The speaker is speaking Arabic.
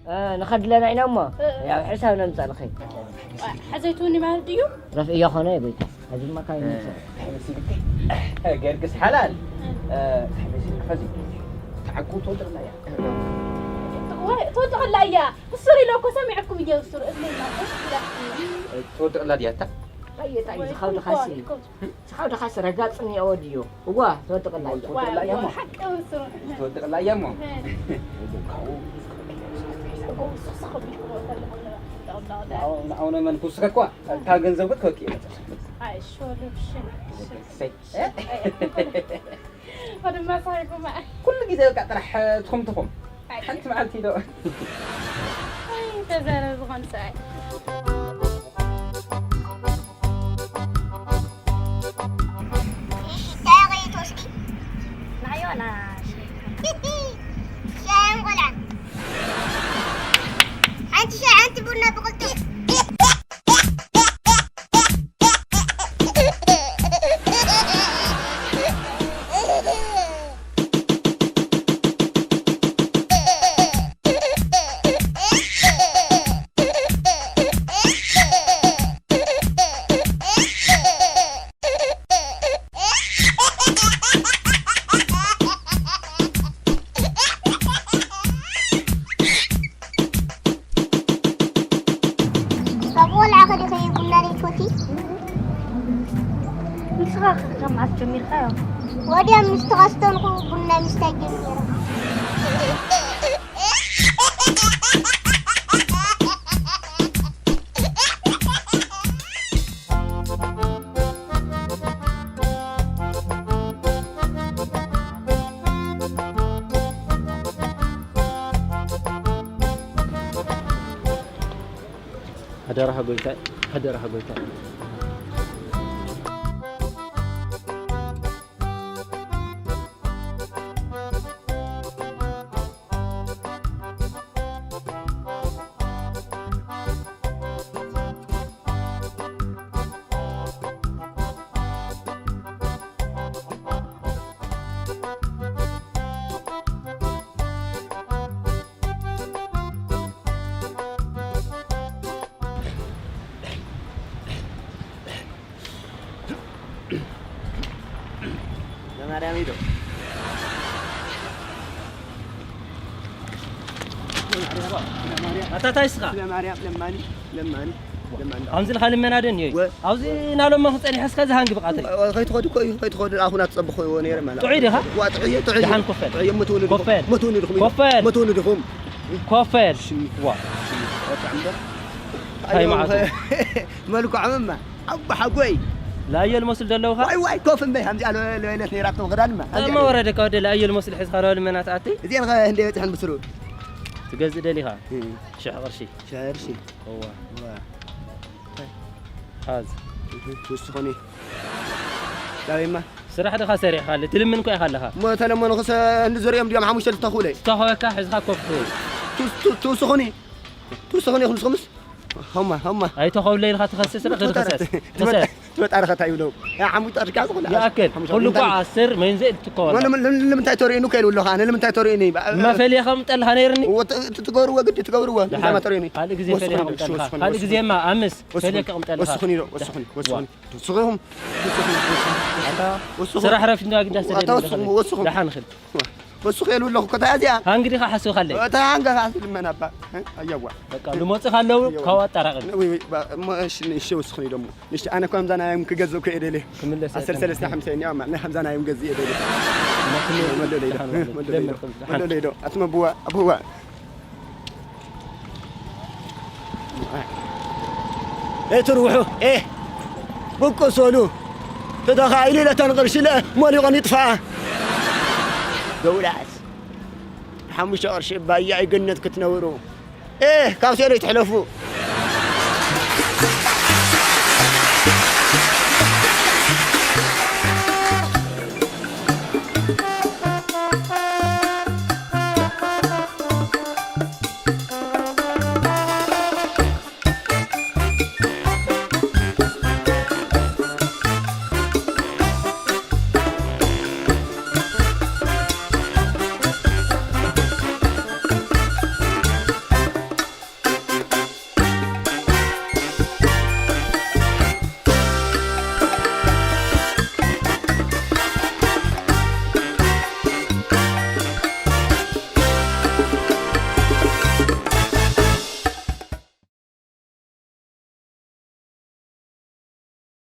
نخد لنا عنا ما يا حسابنا نمسح الخير حزيتوني مع الديو رفيق يا خنا يا بيت هذه ما كان قرقس حلال فزي تعقو تودر لا يا تودر لا يا السوري لو كسمعكم يجوسر اذني ما تودر لا دياتا طيب خاود خاسي خاود خاسي رجعتني اوديو هو تودر لا يا حق وسر تودر لا يا مو أنا من كوسك كوا تاجن زوجك كوكي أي شو لبشن سي هذا ما صايركم معي كل جزء قاعد راح تخم أنت معلتي دو أي تزال بغن ساعي تاغي توسكي نعيونا شايم غلان أنت بنا بقلتي ودي مستغستون قلنا مستجميرا هذا راح قلت مريم أتا تايسخا لا مريم لماني أنزل خالي من هذين أوزي نالو ما فصلي حس كذا هنجيب قاتل خيط خود أخونا تصبحوا ونير مالا تعيدي ها وتعيد دحان كفر يمتون كفر متون لكم كفر وا هاي معكم مالكم عمما أبا حقوي لا أي المسل دلوها واي كوفن به همزي على ليلة نيراتهم غدان ما وردك هذا لا أي المسل حس خالي من أتأتي زين هندي تحن بسرور تجز دليها شعر شي هو هذا وسخوني لا يما صراحة ده خسر خالي تلمنكوا يا خالها ما تلمنوا خس نزور يوم ديام حموش تخولي تخوي كحز خاكوفي توسخوني خمس هم أي تخولي الخات خسس غير خسس تعرف تايلو يا عمود أرجع تقول يا أكل كل قاع السر ما ينزل تقول أنا لما تايتورينو كيلو له أنا لما تايتوريني ما في لي خمت الهنيرني وتقوروا قد تقوروا ما توريني هذا جزء في لي خمت هذا جزء ما أمس في لي خمت وسخني وسخهم صراحة عرفت إنه أقدر أسوي لحن خل بس خيلو له كذا أزيا هنقدر خحسو خلي تهانجا خاسر من أبا أيوة بقى لو ما تخلوا كوا ترى وي ما إيش وسخني دمو مش أنا كم زنا يوم كجزو كإيدي لي أسر سنة 50 يوم أنا هم زنا يوم جزي إيدي ما لي أسمع أبوه إيه تروحوا إيه بكو سولو تدخلي لا تنقرش لا مالي غني طفاه دولات حمش أرشي بايع جنة كتنورو إيه كاسيري تحلفوا